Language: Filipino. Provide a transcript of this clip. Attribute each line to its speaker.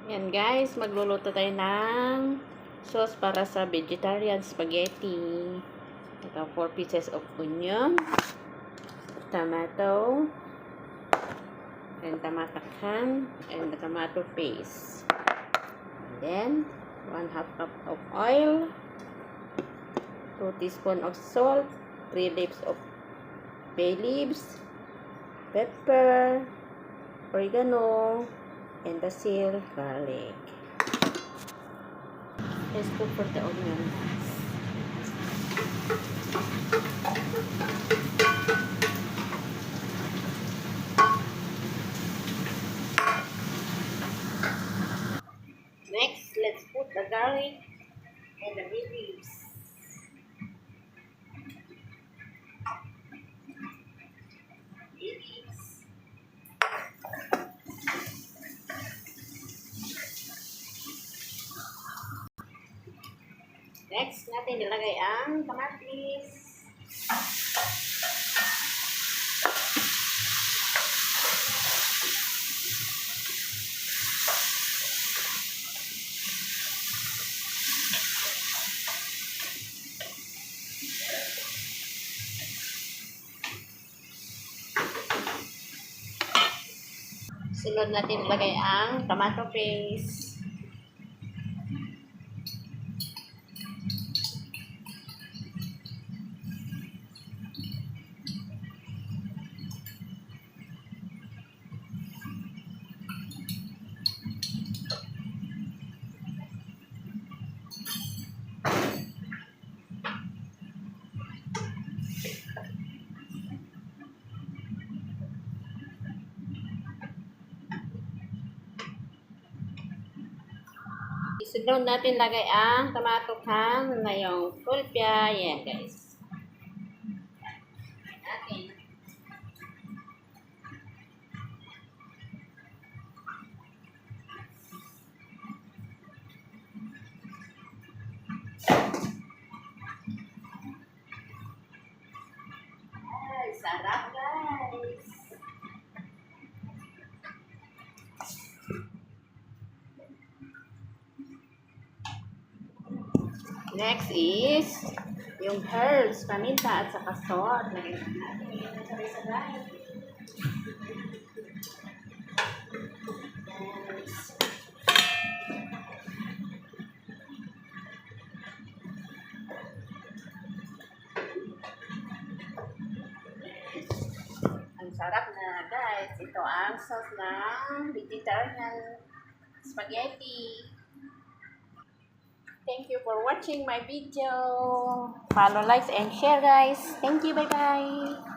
Speaker 1: Yan guys, magluluto tayo ng sauce para sa vegetarian spaghetti. Ito, 4 pieces of onion, tomato, and tomato can, and the tomato paste. And then, 1/2 cup of oil, 2 teaspoons of salt, 3 leaves of bay leaves, pepper, oregano, and basil, garlic. Let's cook for the onion. Next, let's put the garlic and the bay leaves. Next, natin ilagay ang kamatis. Sunod natin ilagay ang tomato paste. Sunod natin lagay ang tomato can na yung pulpya. Yan guys. Natin. Ay, sarap guys. Next is yung herbs, paminta at saka salt. Lagyan natin yung sabay-sabay. Ang sarap na guys. Ito ang sauce ng vegetarian spaghetti. Thank you for watching my video. Follow, like, and share guys. Thank you. Bye-bye.